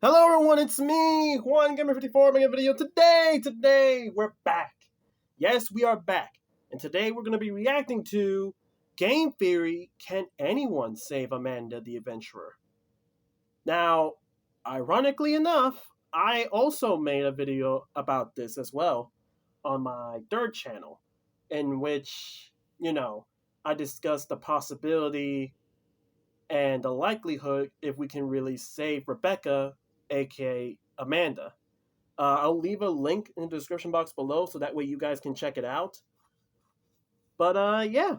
Hello everyone, it's me, Juan Gamer54, making a video today. We're back. Yes, we are back. And today we're going to be reacting to Game Theory, Can Anyone Save Amanda the Adventurer? Now, ironically enough, I also made a video about this as well on my third channel, in which, I discussed the possibility and the likelihood if we can really save Rebecca, aka Amanda. I'll leave a link in the description box below so that way you guys can check it out. But yeah.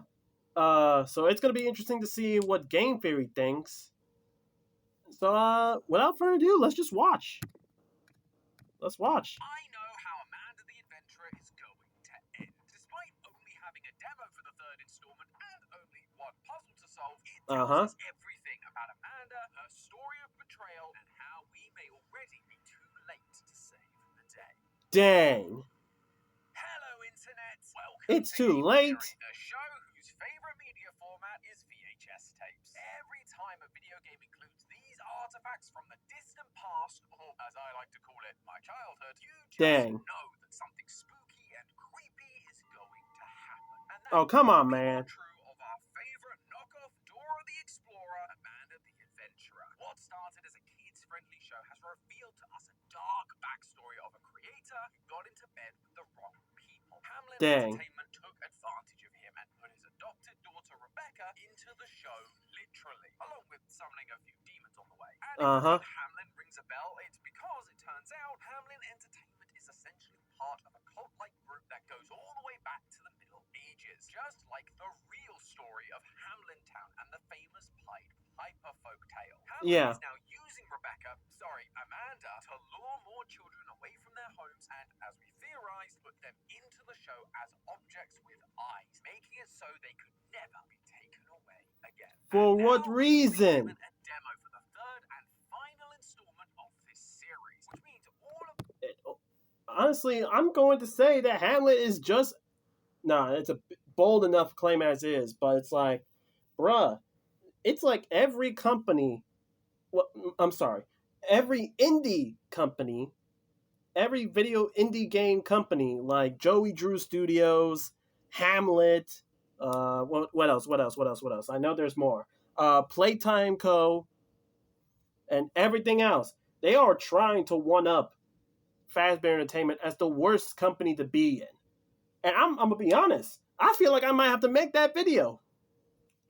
So it's gonna be interesting to see what Game Theory thinks. So without further ado, let's just watch. Let's watch. I know how Amanda the Adventurer is going to end. Despite only having a demo for the third installment and only one puzzle to solve, it tells us everything about Amanda, her story of betrayal, and how we may already be too late to save the day. Dang. Hello, Internet. Welcome It's to too Game late. Theory, the show whose favorite media format is VHS tapes. Every time a video game includes these artifacts from the distant past, or as I like to call it, my childhood, you just know that something spooky and creepy is going to happen. And Oh, come on, man. True of our favorite knockoff Dora the Explorer, Amanda the Adventurer. What started as a kids-friendly show has revealed to us a dark backstory of a creator who got into bed with the wrong people. Hamlin Entertainment took advantage of him and put his adopted daughter Rebecca into the show, literally, along with summoning a few demons on the way. And if Hamlin rings a bell, it's because it turns out Hamlin Entertainment is essentially part of a cult-like group that goes all the way back to the Middle Ages, just like the real story of Hamlin Town and the famous Pied Piper folk tale. Hamlin is now using Amanda, to lure more children away from their homes and, as we theorized, put them into the show as objects with eyes, making it so they could never be taken away again. For what reason? A demo for the third and final installment of this series, which means all of... Honestly, I'm going to say that Hamlet is just... Nah, it's a bold enough claim as is, but it's like, bruh, it's like every company... Well, I'm sorry. Every indie company, every video indie game company, like Joey Drew Studios, Hamlet, what else? I know there's more. Playtime Co. and everything else. They are trying to one up Fazbear Entertainment as the worst company to be in. And I'm gonna be honest. I feel like I might have to make that video.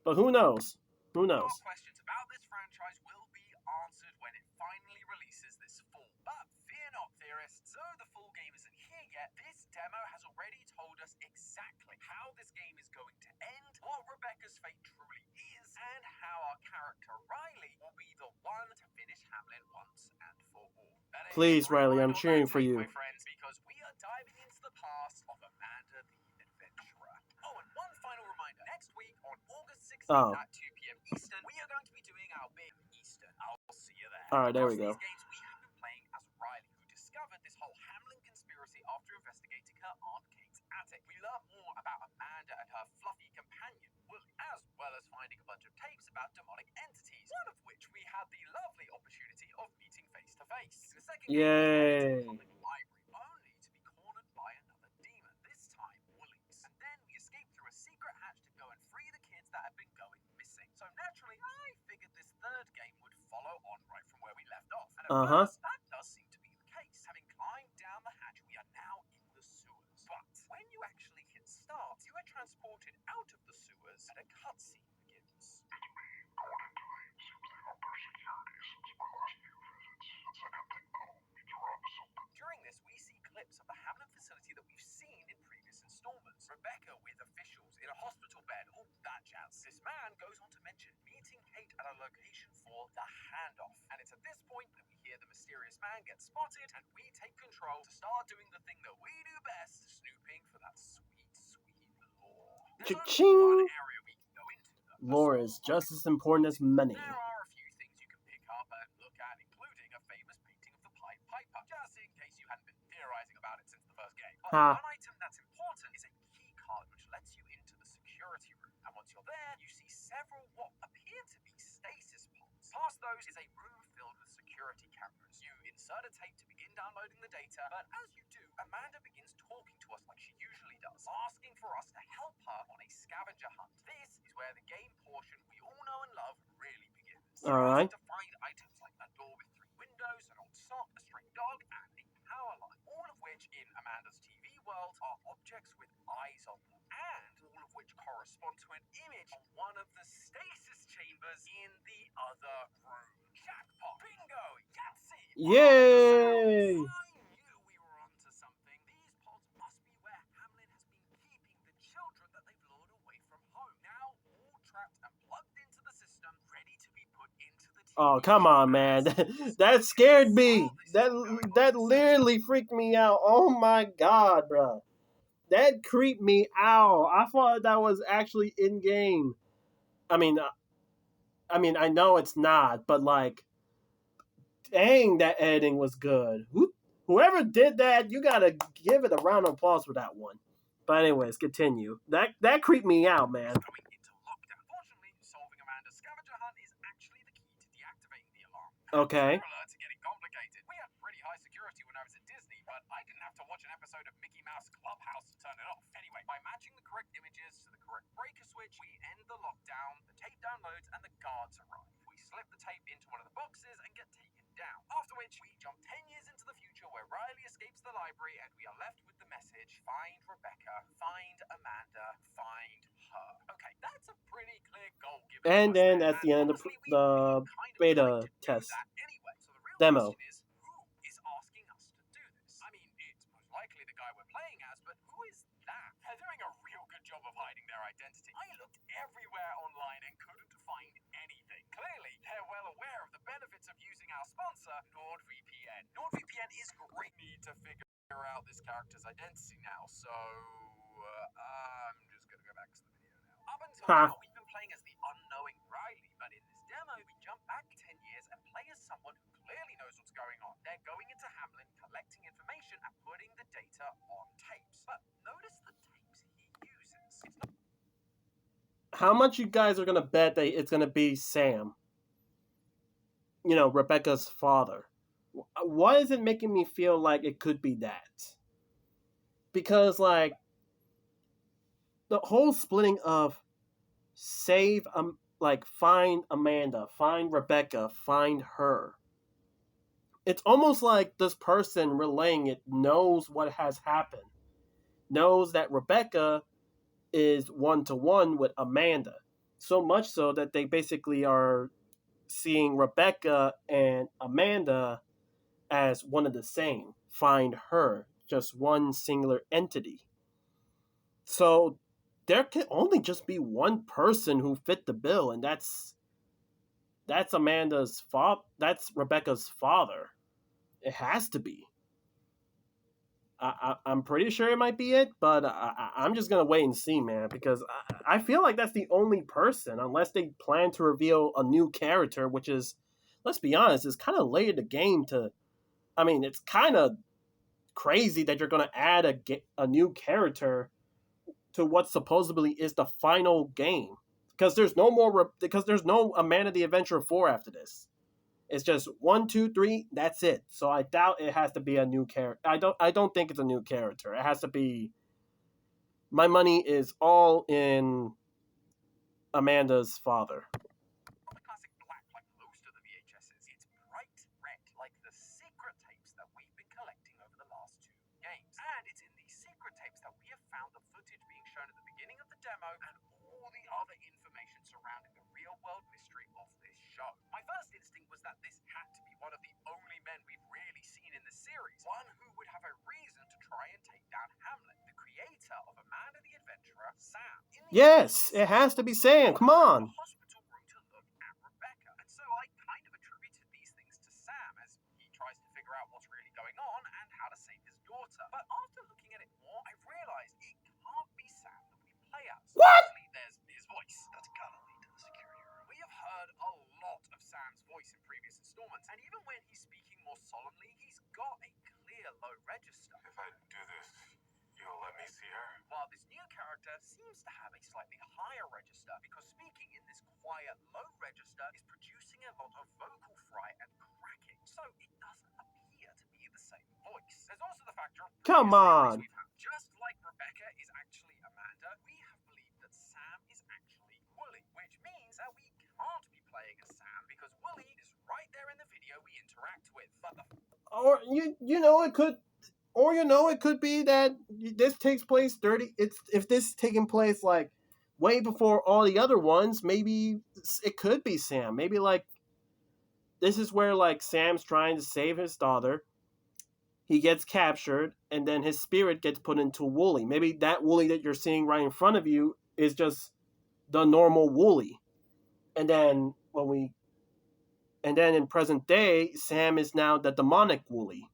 But who knows? Who knows? All questions about this franchise will be answered when it finally releases this fall. But fear not, theorists, though the full game isn't here yet, this demo has already told us exactly how this game is going to end, what Rebecca's fate truly is, and how our character Riley will be the one to finish Hamlin once and for all. Please, Riley, I'm cheering for you. My friends, because we are diving into the past of Amanda the Adventurer. Oh, and one final reminder. Next week on August 16th at 2 p.m. Eastern, we are going to be doing our big Eastern. I'll see you there. All right, there we go. These games we have been playing as Riley, who discovered this whole Hamlin conspiracy after investigating her Aunt Kate's attic. We learn more about Amanda and her fluffy companion, Willie, as well as finding a bunch of tapes about demonic entities, one of which we had the lovely opportunity of meeting face to face. In the second game, we library only to be cornered by another demon, this time Woolies. And then we escape through a secret hatch to go and free the kids that have been going missing. So naturally, I figured this third game would follow on right from where we left off. And at first, that does seem to be the case. Having climbed down the hatch, we are now in the sewers. But when you actually hit start, you are transported out of the sewers and a cutscene begins. During this, we see clips of the Hamlin facility that we've seen in previous installments. Rebecca with officials in a hospital bed, all that jazz. This man goes on to mention meeting Kate at a location for the handoff. And it's at this point that we hear the mysterious man get spotted, and we take control to start doing the thing that we do best, snooping for that sweet, sweet lore. There's only one area we can go into, though. Lore is just as important as money. There are a few things you can pick up and look at, including a famous painting of the Pied Piper, just in case you hadn't been theorizing about it since the first game. But one item that's important is a key card which lets you into the security room. And once you're there, you see several what appear to be stasis pods. Past windows is a room filled with security cameras. You insert a tape to begin downloading the data, but as you do, Amanda begins talking to us like she usually does, asking for us to help her on a scavenger hunt. This is where the game portion we all know and love really begins. All right. To find items like a door with 3 windows, an old sock, a stray dog, and a power line, all of which in Amanda's TV world are objects with eyes on them, and all of which correspond to an image on one of the stasis chambers in the other room. Jackpot! Bingo! Yahtzee! Yay! I knew we were onto something. These pods must be where Hamlin has been keeping the children that they've lured away from home. Now all trapped and plugged into the system, ready to be put into the TV. Oh, come on, man. That scared me. That literally freaked me out. Oh my god, bro. That creeped me out. I thought that was actually in game. I mean, I know it's not, but like, dang, that editing was good. Whoever did that, you gotta give it a round of applause for that one. But anyways, continue. That creeped me out, man. Going into lockdown. Fortunately, solving Amanda's scavenger hunt is actually the key to deactivating the alarm. Okay. Alerts are getting complicated. We had pretty high security when I was at Disney, but I didn't have to watch an episode of Mickey Mouse Clubhouse to turn it off. Anyway, by matching the correct images to the correct breaker switch, we end the lockdown, the tape downloads, and the guards arrive. We slip the tape into one of the boxes and get taken down. After which, we jump 10 years into the future where Riley escapes the library and we are left with the message, find Rebecca, find Amanda, find her. Okay, that's a pretty clear goal given. And then at the end of the beta test anyway. So the real demo. question is, who is asking us to do this? I mean, it's most likely the guy we're playing as, but who is that? They're doing a real good job of hiding their identity. I looked everywhere online and couldn't find anything. Clearly, they're well aware of the benefits of using our sponsor, NordVPN. NordVPN is great. We need to figure out this character's identity now, so I'm just gonna go back to the video now. Up until now, we've been playing as the unknowing Riley, but in this demo, we jump back 10 years and play as someone who clearly knows what's going on. They're going into Hamlin, collecting information and putting the data on tapes. But notice the tapes he uses. How much you guys are gonna bet that it's gonna be Sam? You know, Rebecca's father. Why is it making me feel like it could be that? Because like the whole splitting of save like find Amanda, find Rebecca, find her. It's almost like this person relaying it knows what has happened. Knows that Rebecca is 1-to-1 with Amanda. So much so that they basically are seeing Rebecca and Amanda as one of the same. Find her, just one singular entity. So there can only just be one person who fit the bill, and that's Amanda's father. That's Rebecca's father. It has to be. I'm pretty sure it might be it, but I'm just gonna wait and see, man, because I feel like that's the only person, unless they plan to reveal a new character, which is, let's be honest, is kind of late in the game to. I mean, it's kind of crazy that you're gonna add a new character to what supposedly is the final game, because there's no more because there's no Amanda the Adventurer 4 after this. It's just 1, 2, 3. That's it. So I doubt it has to be a new character. I don't think it's a new character. It has to be. My money is all in Amanda's father. Not the classic black like most of the VHSs. It's bright red, like the secret tapes that we've been collecting over the last 2 games. And it's in these secret tapes that we have found the footage being shown at the beginning of the demo and all the other information surrounding the real-world mystery of this show. My first instinct was that this had to be one of the only men we've really seen in the series. One who would have a reason to try and take down Hamlet, the creator of Amanda the Adventurer, Sam. Yes, it has to be Sam. Come on. Hospital room to look at Rebecca. And so I kind of attributed these things to Sam as he tries to figure out what's really going on and how to save his daughter. But after looking at it more, I realized it can't be Sam that we play as. What? There's his voice. That's gotta lead to the security room. We have heard a lot of Sam's voice in previous installments, and even when he's speaking more solemnly, he's got a clear low register. If I do this, You'll let me see her? While this new character seems to have a slightly higher register, because speaking in this quiet, low register is producing a lot of vocal fry and cracking, so it doesn't appear to be the same voice. There's also the factor of Come previous theories on. we've had. Just like Rebecca is actually Amanda, we have believed that Sam is actually Wooly, which means that we can't be playing as Sam because Wooly is right there in the video we interact with. But Or it could be that this takes place if this is taking place like way before all the other ones, maybe it could be Sam. Maybe like this is where like Sam's trying to save his daughter. He gets captured, and then his spirit gets put into Wooly. Maybe that Wooly that you're seeing right in front of you is just the normal Wooly. And then in present day, Sam is now the demonic Wooly.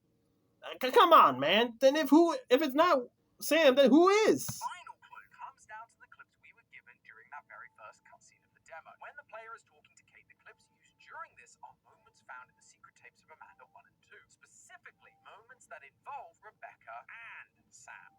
Come on, man. Then if it's not Sam, then who is? final clue comes down to the clips we were given during that very first cutscene of the demo. When the player is talking to Kate, the clips used during this are moments found in the secret tapes of Amanda 1 and 2. Specifically, moments that involve Rebecca and Sam.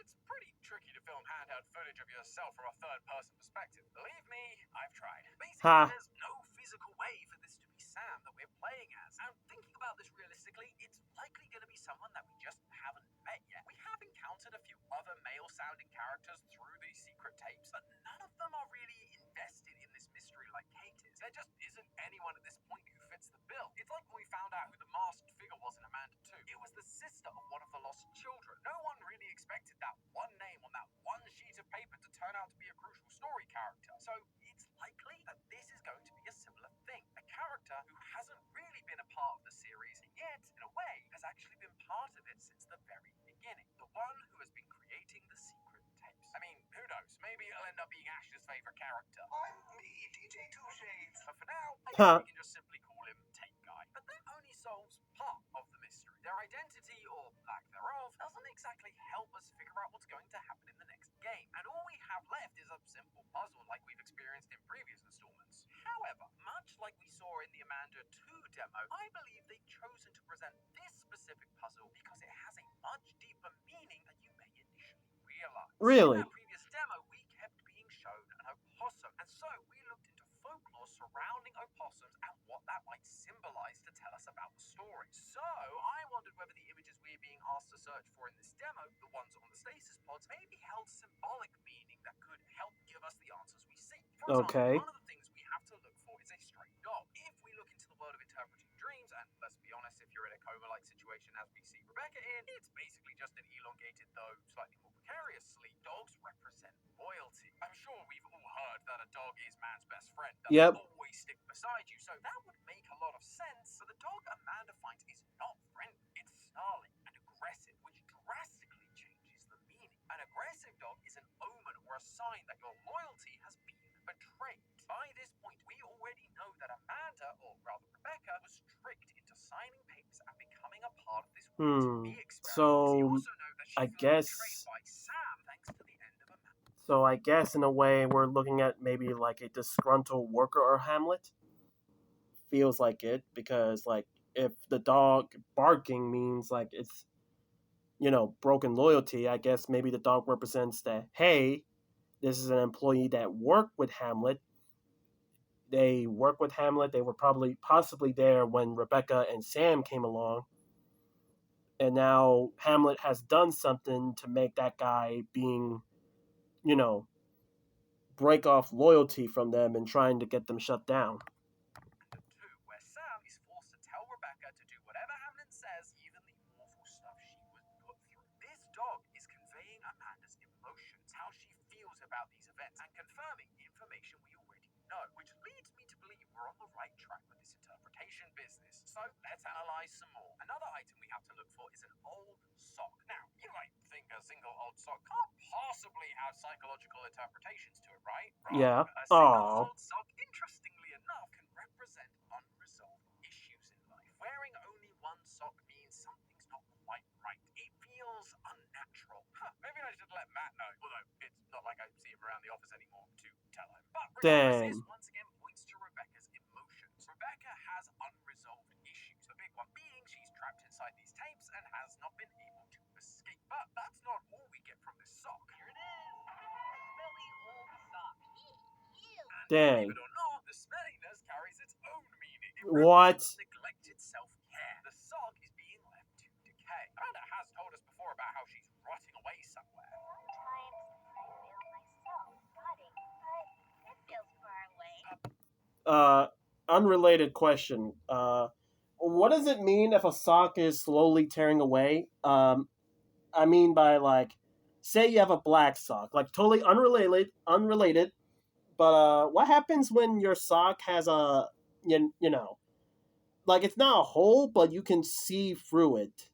It's pretty tricky to film handheld footage of yourself from a third-person perspective. Believe me, I've tried. Basically, there's no physical way for this to be Sam that we're playing as. And thinking about this realistically, it's likely going to be someone that we just haven't met yet. We have encountered a few other male-sounding characters through these secret tapes, but none of them are really invested in this mystery like Kate is. There just isn't anyone at this point who fits the bill. It's like when we found out who the masked figure was in Amanda 2. It was the sister of one of the lost children. No one really expected that one name on that one sheet of paper to turn out to be a crucial story character. So it's likely that this is going to be a similar thing. A character who hasn't really been a part of the series, yet, in a way, has actually been part of it since the very beginning. The one who has been creating the secret tapes. I mean, who knows? Maybe it'll end up being Ash's favorite character. I'm me, DJ Two Shades. But for now, I guess we can just simply call him Tape Guy. But that only solves part of the mystery. Their identity, or lack thereof, doesn't exactly help us figure out what's going to happen in the next game. And all we have left is a simple puzzle like we've experienced in previous installments. However, much like we saw in the Amanda 2 demo, I believe they've chosen to present this specific puzzle because it has a much deeper meaning than you may initially realize. Really? In that previous demo, we kept being shown an opossum, and so we looked into folklore surrounding opossums and what that might symbolize to tell us about the story. So I wondered whether the images we're being asked to search for in this demo, the ones on the stasis pods, maybe held symbolic meaning that could help give us the answers we seek. For example, one of the things we have to look for is a stray dog. If we look into the world of interpreting dreams, and let's be honest, if you're in a coma-like situation as we see Rebecca in, it's basically just an elongated, though slightly more precarious sleep. Dogs represent loyalty. I'm sure we've all heard that a dog is man's best friend. That will always stick beside you, so that would make a lot of sense. So the dog Amanda finds is not friendly. It's snarling and aggressive, which drastically changes the meaning. An aggressive dog is an omen or a sign that your loyalty has been betrayed. By this point, we already know that Amanda, or rather Rebecca, was tricked into signing papers and becoming a part of this me experiment. So we also know that she was betrayed by Sam thanks to the end of Amanda. So I guess in a way we're looking at maybe like a disgruntled worker or Hamlet. Feels like it because like if the dog barking means like it's broken loyalty, I guess maybe the dog represents that hey, this is an employee that worked with Hamlet. They worked with Hamlet. They were possibly there when Rebecca and Sam came along. And now Hamlet has done something to make that guy being, break off loyalty from them and trying to get them shut down. Where Sam is forced to tell Rebecca to do whatever Hamlet says, even the awful stuff she was put through. This dog is conveying Amanda's emotions, how she feels about these events, and confirming information we already know, which leads me to believe we're on the right track with this interpretation business. So let's analyze some more. Another item we have to look for is an old sock. Now, you might think a single old sock can't possibly have psychological interpretations to it, right? Yeah. A single old sock, interestingly enough, can represent unresolved issues in life. Wearing only one sock means something's not quite right. It feels unnatural. Maybe I should let Matt know, although it's not like I see him around the office anymore to tell him. But regardless, this once again points to Rebecca's emotions. Rebecca has unresolved inside these tapes and has not been able to escape. But that's not all we get from this sock. Here it is. Smelly old sock. And Dang. believe it or not, the smelliness carries its own meaning. It What? represents neglected self-care. The sock is being left to decay. Amanda has told us before about how she's rotting away somewhere. Unrelated question. What does it mean if a sock is slowly tearing away? I mean by like, say you have a black sock, like totally unrelated. But what happens when your sock has a you know, like it's not a hole, but you can see through it?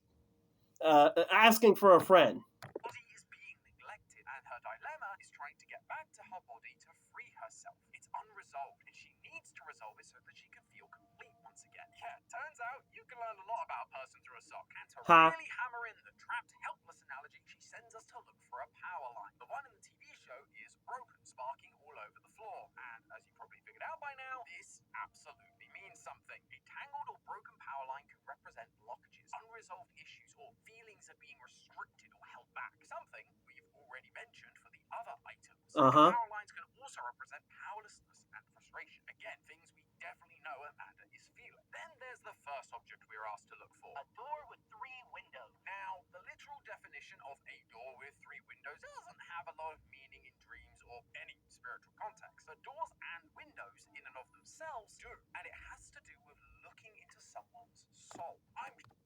Asking for a friend. Body is being neglected, and her dilemma is trying to get back to her body to free herself. It's unresolved, and she needs to resolve it so that she can feel complete once again. Yeah, turns out you can learn a lot about a person through a sock. And to really hammer in the trapped, helpless analogy, she sends us to look for a power line. The one in the TV show is broken, sparking all over the floor. And as you probably figured out by now, this absolutely means something. A tangled or broken power line can represent blockages, unresolved issues, or feelings of being restricted or held back. Something we've already mentioned for the other items. Power lines can also represent powerlessness and frustration. Again, things we definitely know Amanda is feeling. Then there's the first object we were asked to look for. A door with 3 windows. Now, the literal definition of a door with 3 windows doesn't have a lot of meaning in dreams or any spiritual context. The doors and windows in and of themselves do, and it has to do with looking into someone's soul.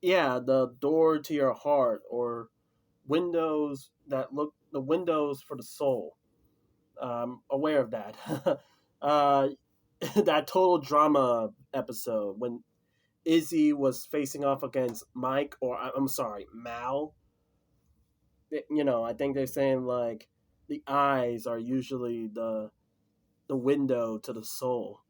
Yeah, the door to your heart, or windows that look the windows for the soul. Aware of that. That total drama episode when Izzy was facing off against Mike, or I'm sorry, Mal. You know, I think they're saying like the eyes are usually the window to the soul.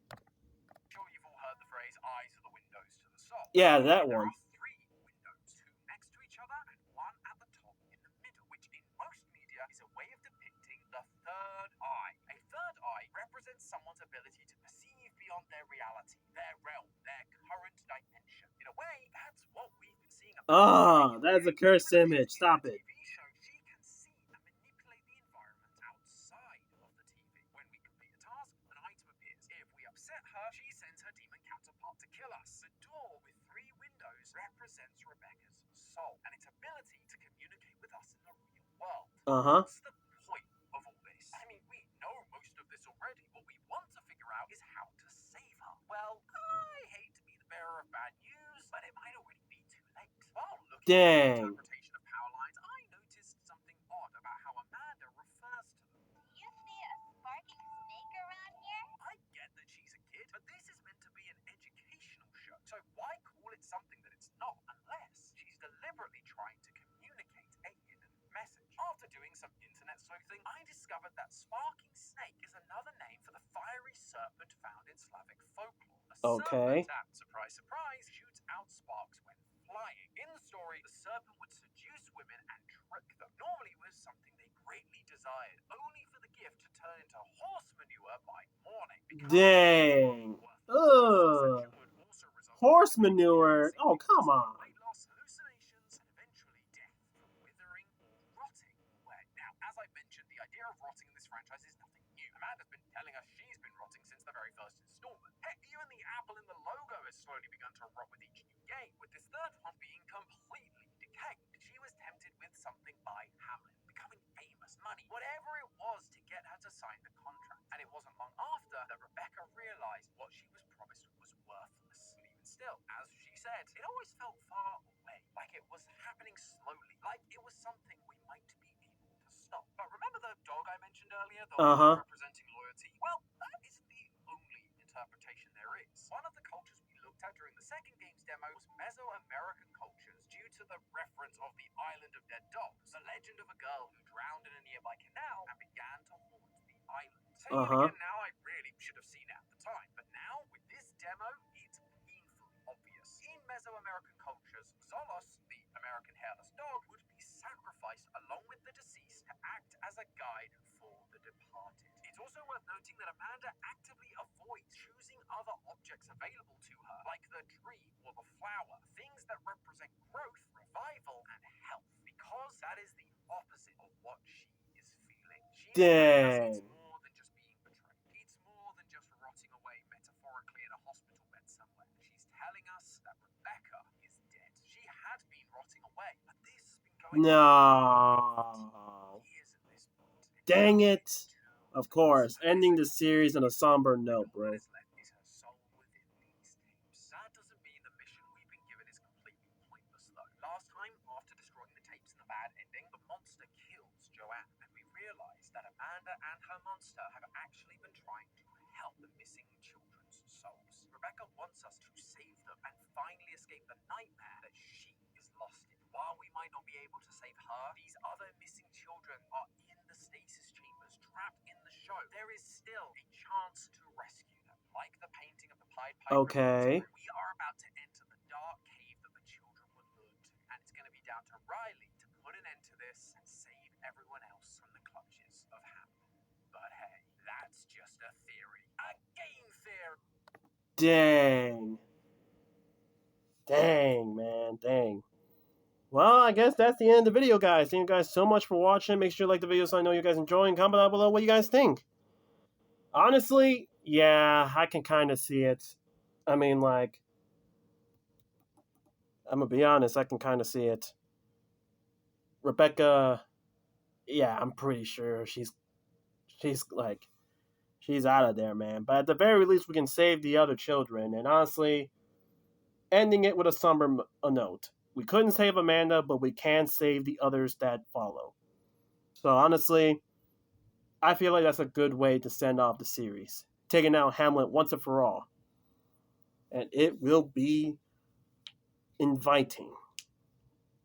Sure, you've all heard the phrase "eyes are the windows to the soul." Yeah, that There one. are 3 windows, 2 next to each other and 1 at the top in the middle, which in most media is a way of depicting the third eye. A third eye represents someone's ability to perceive beyond their reality, their realm, their current dimension. In a way, that's what we've been seeing. That's a cursed image. Stop it. TV show, she can see and manipulate the environment outside of the TV. When we complete a task, an item appears. If we upset her, she sends her demon counterpart to kill us. The door with 3 windows represents Rebecca's soul and its ability to communicate with us in the real world. What's the point of all this? I mean, we know most of this already. What we want to figure out is how to save her. Well, I hate to be the bearer of bad news, but it might already be too late. While looking at the interpretation of power lines, I noticed something odd about how Amanda refers to them. Do you see a sparking snake around here? I get that she's a kid, but this is meant to be an educational show. So why call it something that it's not, unless she's deliberately trying to communicate a hidden message? After doing some internet sleuthing, I discovered that sparking snake is another name for the fiery serpent found in Slavic folklore. A serpent that, surprise, surprise, shoots out sparks when flying. In the story, the serpent would seduce women and trick them, normally with something they greatly desired, only for the gift to turn into horse manure by morning. Dang. Ugh. Horse manure. Oh, come on. Weight loss, hallucinations, and eventually death from withering or rotting. Now, as I mentioned, the idea of rotting in this franchise is nothing new. Amanda's been telling us she's been rotting since the very first installment. Heck, even the apple in the logo has slowly begun to rot with each new game, with this third one being completely decayed. She was tempted with something by Hamlin, becoming famous, money, whatever it was to get her to sign the contract. And it wasn't long after that Rebecca realized what she was promised was worthless. But even still, as she said, it always felt far away, like it was happening slowly, like it was something we might be able to stop. But remember the dog I mentioned earlier, the one representing loyalty? Well, that isn't the only interpretation there is. One of the cultures we looked at during the second game's demo was Mesoamerican cultures, due to the reference of the Island of Dead Dogs, the legend of a girl who drowned in a nearby canal and began to haunt the island. Saying it again now, I really should have seen it at the time, but now, with this demo, it's painfully obvious. In Mesoamerican cultures, Zolos, the American hairless dog, would be sacrificed along with the deceased to act as a guide for the departed. It's also worth noting that Amanda actively avoids choosing other objects available to her, like the tree or the flower, things that represent growth, revival, and health, because that is the opposite of what she is feeling. She is telling us it's more than just being betrayed. It's more than just rotting away metaphorically in a hospital bed somewhere. She's telling us that Rebecca is dead. She had been rotting away, but this has been going on for years at this point. Dang it. Of course, ending the series on a somber note, bro. What is left is her soul within these tapes. That doesn't mean the mission we've been given is completely pointless, though. Last time, after destroying the tapes and the bad ending, the monster kills JUAN, and we realize that Amanda and her monster have actually been trying to help the missing children's souls. Rebecca wants us to save them and finally escape the nightmare that she is lost in. While we might not be able to save her, these other missing children are in the stasis chambers, trapped in the show. There is still a chance to rescue them. Like the painting of the Pied Piper. Okay. We are about to enter the dark cave that the children were lured to, and it's going to be down to Riley to put an end to this and save everyone else from the clutches of Hamlet. But hey, that's just a theory. A game theory! Dang. Dang, man. Dang. Well, I guess that's the end of the video, guys. Thank you guys so much for watching. Make sure you like the video so I know you guys enjoy, and comment down below what you guys think. Honestly, yeah, I can kind of see it. I mean, like, I'm gonna be honest, I can kind of see it. Rebecca, yeah, I'm pretty sure she's out of there, man. But at the very least, we can save the other children. And honestly, ending it with a somber note. We couldn't save Amanda, but we can save the others that follow. So honestly, I feel like that's a good way to send off the series. Taking out Hamlet once and for all. And it will be inviting,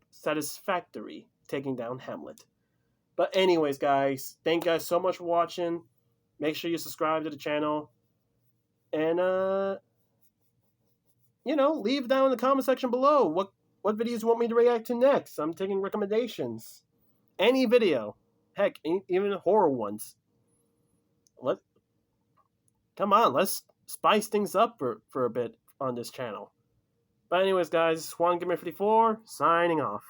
satisfactory, taking down Hamlet. But anyways, guys, thank you guys so much for watching. Make sure you subscribe to the channel. And, leave down in the comment section below what videos you want me to react to next. I'm taking recommendations. Any video. Heck, even horror ones. Come on, let's spice things up for a bit on this channel. But anyways, guys, JUAN Gamer 54 signing off.